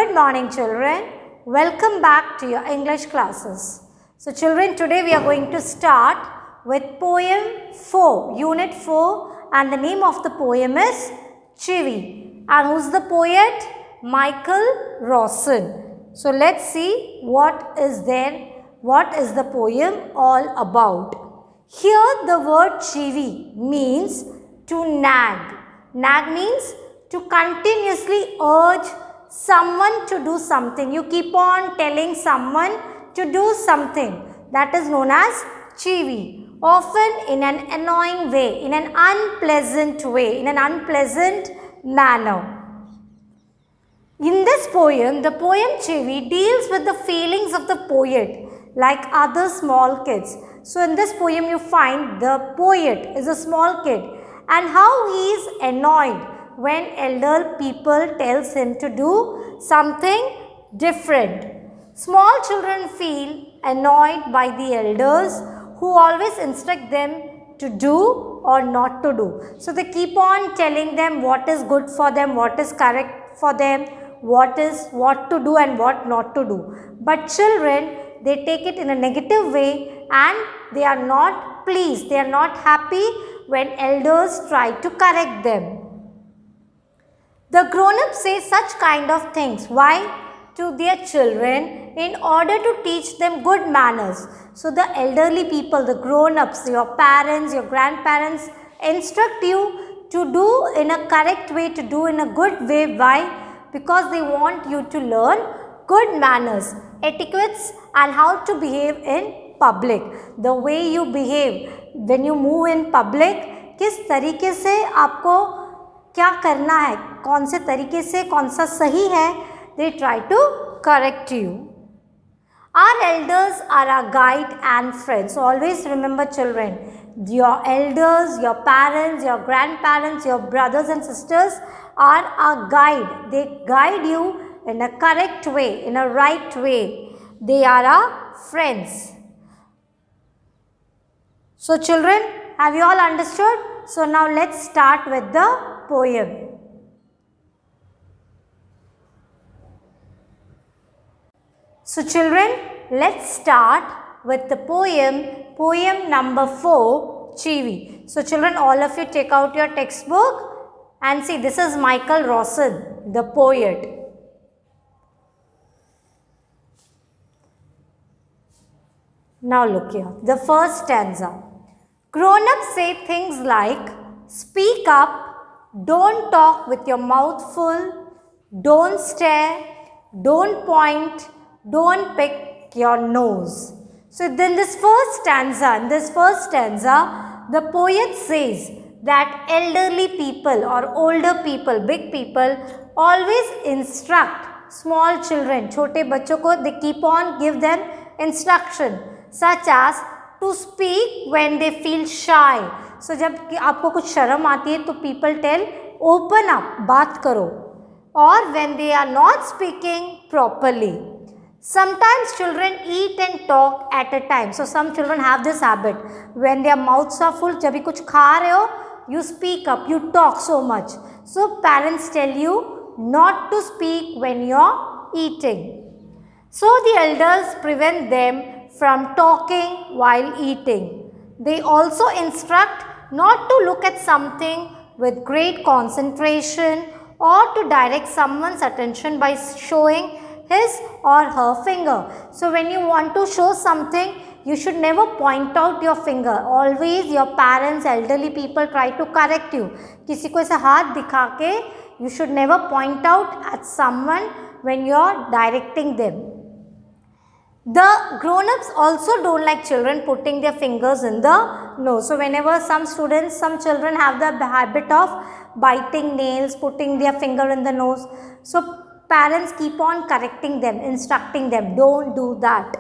Good morning, children. Welcome back to your English classes. So children, today we are going to start with poem 4, unit 4, and the name of the poem is Chivi. And who's the poet? Michael Rawson. So let's see what is the poem all about. Here the word Chivi means to nag. Nag means to continuously urge someone to do something. You keep on telling someone to do something. That is known as chivi. Often in an annoying way, in an unpleasant way, in an unpleasant manner. In this poem, the poem Chivi deals with the feelings of the poet like other small kids. So in this poem you find the poet is a small kid and how he is annoyed when elder people tells him to do something different. Small children feel annoyed by the elders who always instruct them to do or not to do. So they keep on telling them what is good for them, what is correct for them, what to do and what not to do. But children, they take it in a negative way and they are not pleased, they are not happy when elders try to correct them. The grown-ups say such kind of things. Why? To their children in order to teach them good manners. So the elderly people, the grown-ups, your parents, your grandparents instruct you to do in a correct way, to do in a good way. Why? Because they want you to learn good manners, etiquettes and how to behave in public. The way you behave when you move in public, किस तरीके से आपको क्या करना है, कौन से तरीके से कौन सा सही है, they try to correct you. Our elders are our guide and friends. So always remember children, your elders, your parents, your grandparents, your brothers and sisters are our guide. They guide you in a correct way, in a right way. They are our friends. So children, have you all understood? So now let's start with the poem. So children, let's start with the poem number 4, Chivi. So children, all of you take out your textbook and see, this is Michael Rawson, the poet. Now look here, the first stanza. Grown-ups say things like, speak up, don't talk with your mouth full, don't stare, don't point, don't pick your nose. So then this first stanza, the poet says that elderly people or older people, big people always instruct small children, छोटे बच्चों को, they keep on give them instruction such as to speak when they feel shy. So जब आपको कुछ शर्म आती है तो people tell open up, बात करो. Or when they are not speaking properly. Sometimes children eat and talk at a time. So some children have this habit. When their mouths are full, जब भी कुछ खा रहे हो, you speak up, you talk so much. So parents tell you not to speak when you're eating. So the elders prevent them from talking while eating. They also instruct not to look at something with great concentration or to direct someone's attention by showing his or her finger. So when you want to show something, you should never point out your finger. Always your parents, elderly people try to correct you. किसी को ऐसे हाथ दिखा के, you should never point out at someone when you are directing them. The grown-ups also don't like children putting their fingers in the nose. So whenever some children have the habit of biting nails, putting their finger in the nose. So parents keep on correcting them, instructing them, don't do that.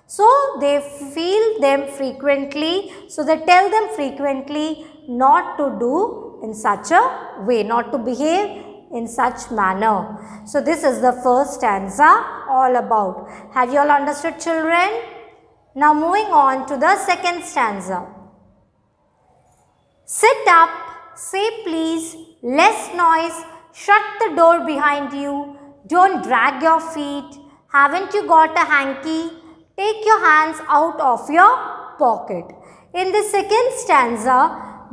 So they feel them frequently, so they tell them frequently not to do in such a way, not to behave in such manner. So this is the first stanza all about. Have you all understood, children? Now moving on to the second stanza. Sit up, say please, less noise, shut the door behind you, Don't drag your feet. Haven't you got a hanky? Take your hands out of your pocket. In the second stanza,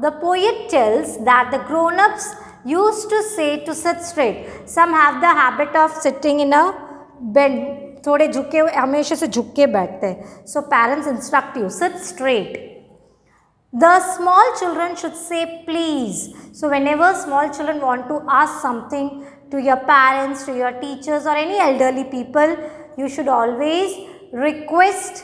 the poet tells that the grown-ups used to say to sit straight. Some have the habit of sitting in a bend. थोड़े झुके हुए हमेशा से झुक के बैठते हैं. So parents instruct you, sit straight. The small children should say please. So whenever small children want to ask something to your parents, to your teachers or any elderly people, you should always request,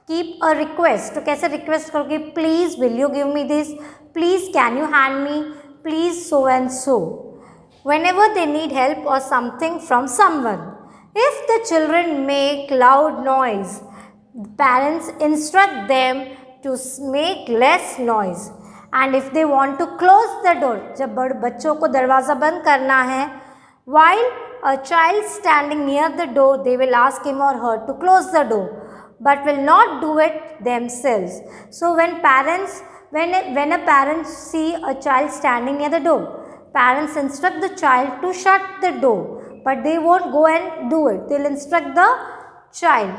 keep a request. तो कैसे request करोगे? Please will you give me this? Please can you hand me? Please so and so. Whenever they need help or something from someone. If the children make loud noise, parents instruct them to make less noise. And if they want to close the door, जब बच्चों को दरवाज़ा बंद करना है, while a child standing near the door, they will ask him or her to close the door, but will not do it themselves. So when a parent see a child standing near the door, parents instruct the child to shut the door. But they won't go and do it. They'll instruct the child.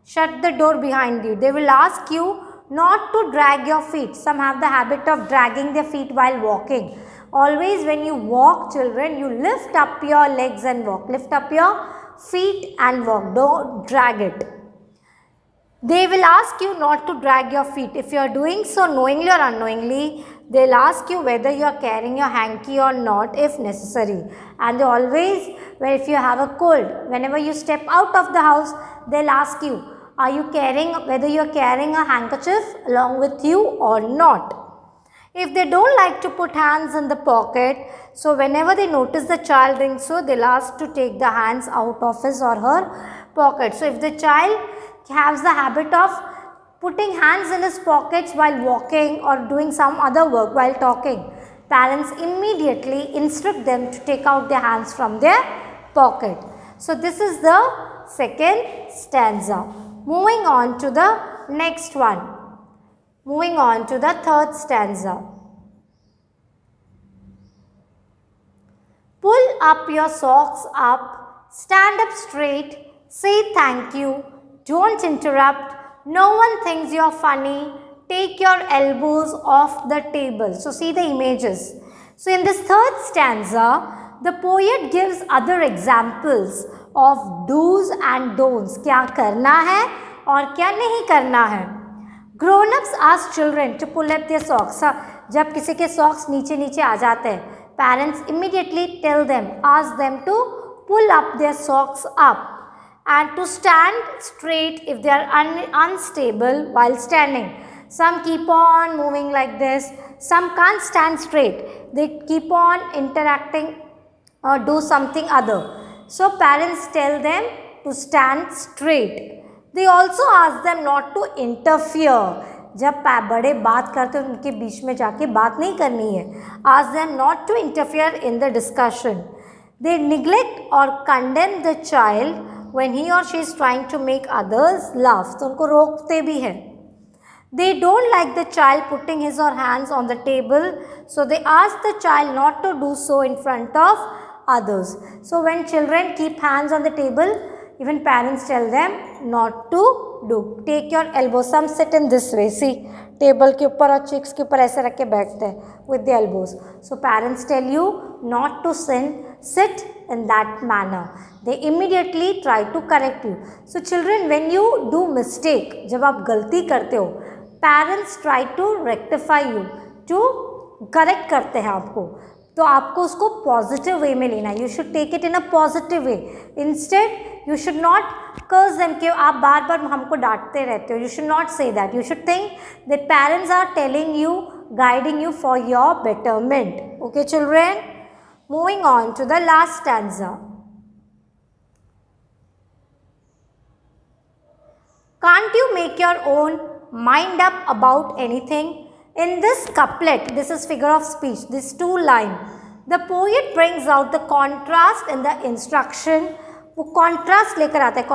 Shut the door behind you. They will ask you not to drag your feet. Some have the habit of dragging their feet while walking. Always when you walk, children, you lift up your legs and walk. Lift up your feet and walk. Don't drag it. They will ask you not to drag your feet. If you are doing so knowingly or unknowingly, they'll ask you whether you are carrying your hanky or not if necessary. And they always, if you have a cold, whenever you step out of the house, they'll ask you, whether you are carrying a handkerchief along with you or not. If they don't like to put hands in the pocket, so whenever they notice the child doing so, they'll ask to take the hands out of his or her pocket. So if the child has the habit of putting hands in his pockets while walking or doing some other work while talking, parents immediately instruct them to take out their hands from their pocket. So this is the second stanza. Moving on to the next one. Moving on to the third stanza. Pull up your socks up, stand up straight, say thank you, don't interrupt, no one thinks you're funny, take your elbows off the table. So see the images. So in this third stanza, the poet gives other examples of do's and don'ts. क्या करना है और क्या नहीं करना है. Grown-ups ask children to pull up their socks. जब किसी के socks नीचे आ जाते हैं, parents immediately tell them, ask them to pull up their socks up and to stand straight if they are unstable while standing. Some keep on moving like this. Some can't stand straight. They keep on interacting or do something other. So parents tell them to stand straight. They also ask them not to interfere. जब बड़े बात करते हैं उनके बीच में जाके बात नहीं करनी है. Ask them not to interfere in the discussion. They neglect or condemn the child when he or she is trying to make others laugh. तो उनको रोकते भी हैं. They don't like the child putting his or her hands on the table, so they ask the child not to do so in front of others. So when children keep hands on the table, even parents tell them not to do. Take your elbows. Some sit in this way. See, table के ऊपर और cheeks के ऊपर ऐसे रख के बैठते हैं with the elbows. So parents tell you not to sit in that manner. They immediately try to correct you. So children, when you do mistake, जब आप गलती करते हो, parents try to rectify you, to correct करते हैं आपको. तो आपको उसको पॉजिटिव वे में लेना है. You should take it in a positive way. Instead you should not curse them कि आप बार बार हमको डांटते रहते हो. You should not say that. You should think that parents are telling you, guiding you for your betterment. Okay children, moving on to the last stanza. Can't you make your own mind up about anything? In this couplet, this is figure of speech, this two line, the poet brings out the contrast in the instruction. वो contrast लेकर आता है.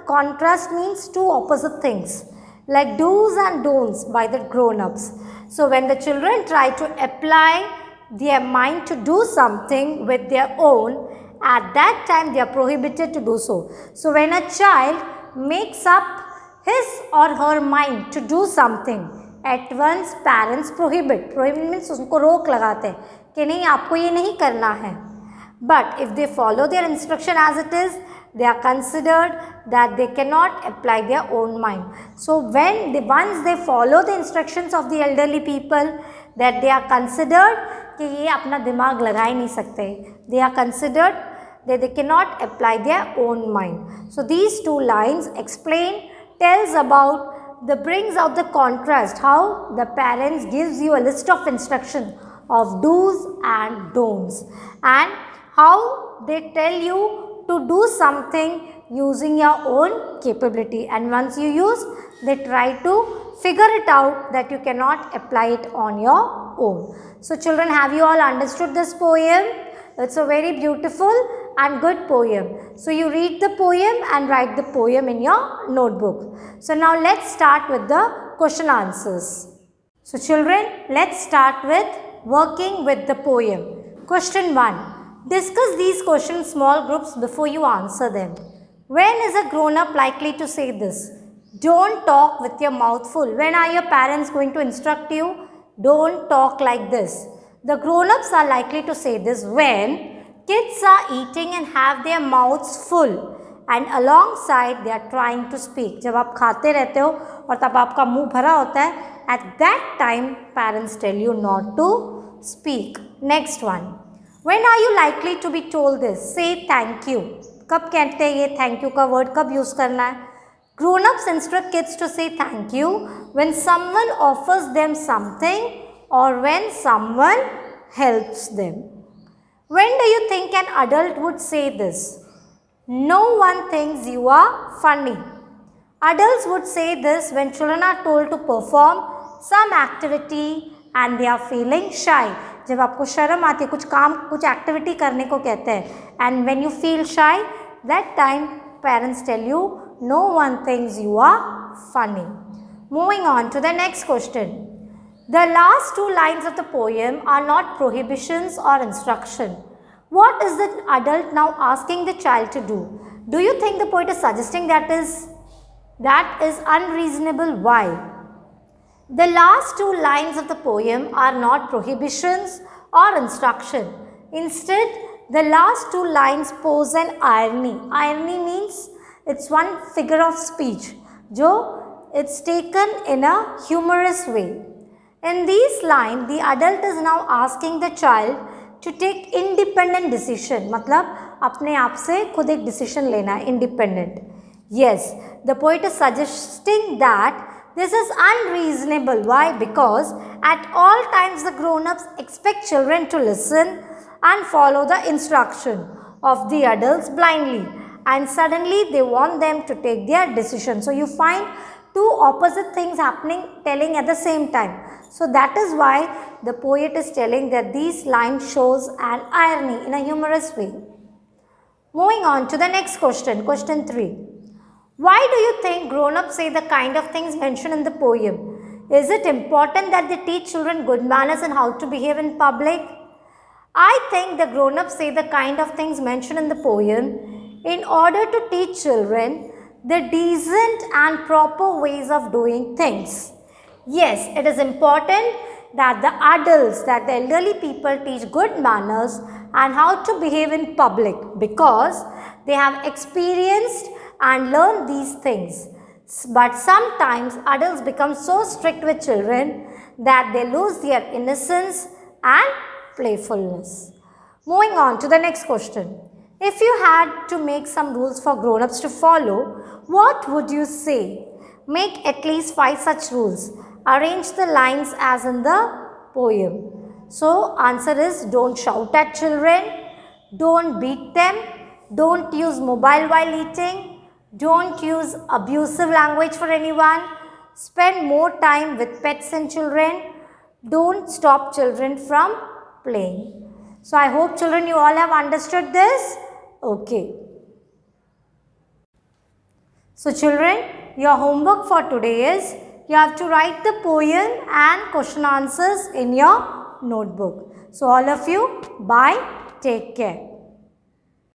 Contrast means two opposite things, like do's and don'ts by the grown-ups. So when the children try to apply their mind to do something with their own, At that time, they are prohibited to do so. So, when a child makes up his or her mind to do something, at once parents prohibit. Prohibit means उनको रोक लगाते हैं कि नहीं आपको ये नहीं करना है. But if they follow their instruction as it is, they are considered that they cannot apply their own mind. So once they follow the instructions of the elderly people, that they are considered कि ये अपना दिमाग लगा ही नहीं सकते. They are considered that they cannot apply their own mind. So these two lines tells about brings out the contrast, how the parents gives you a list of instruction of do's and don'ts, and how they tell you to do something using your own capability, and once you use, they try to figure it out that you cannot apply it on your own. So children, have you all understood this poem? It's a very beautiful and good poem. So you read the poem and write the poem in your notebook. So now let's start with the question answers. So children, let's start with working with the poem. Question 1. Discuss these questions in small groups before you answer them. When is a grown-up likely to say this? Don't talk with your mouth full. When are your parents going to instruct you? Don't talk like this. The grown-ups are likely to say this when kids are eating and have their mouths full and alongside they are trying to speak. जब आप खाते रहते हो और तब आपका मुंह भरा होता है, at that time parents tell you not to speak. Next one. When are you likely to be told this? Say thank you. कब कहते हैं ये thank you का word कब use करना है? Grown-ups instruct kids to say thank you when someone offers them something or when someone helps them. When do you think an adult would say this? No one thinks you are funny. Adults would say this when children are told to perform some activity and they are feeling shy. जब आपको शर्म आती है कुछ काम कुछ activity करने को कहते हैं and when you feel shy, that time parents tell you no one thinks you are funny. Moving on to the next question. The last two lines of the poem are not prohibitions or instruction. What is the adult now asking the child to do? Do you think the poet is suggesting that is unreasonable? Why? The last two lines of the poem are not prohibitions or instruction. Instead, the last two lines pose an irony. Irony means it's one figure of speech. It's taken in a humorous way. In these lines, the adult is now asking the child to take independent decision. मतलब अपने आप से खुद एक decision लेना है, independent. Yes, the poet is suggesting that this is unreasonable. Why? Because at all times the grown-ups expect children to listen and follow the instruction of the adults blindly, and suddenly they want them to take their decision. So you find two opposite things telling at the same time. So that is why the poet is telling that these lines shows an irony in a humorous way. Moving on to the next question, question 3. Why do you think grown-ups say the kind of things mentioned in the poem? Is it important that they teach children good manners and how to behave in public? I think the grown-ups say the kind of things mentioned in the poem in order to teach children the decent and proper ways of doing things. Yes, it is important that the adults, that the elderly people teach good manners and how to behave in public because they have experienced and learned these things. But sometimes adults become so strict with children that they lose their innocence and playfulness. Moving on to the next question. If you had to make some rules for grown-ups to follow, what would you say? Make at least 5 such rules. Arrange the lines as in the poem. So, answer is don't shout at children, don't beat them, don't use mobile while eating, don't use abusive language for anyone, spend more time with pets and children, don't stop children from playing. So, I hope children you all have understood this. Okay. So, children, your homework for today is you have to write the poem and question answers in your notebook. So, all of you, bye, take care.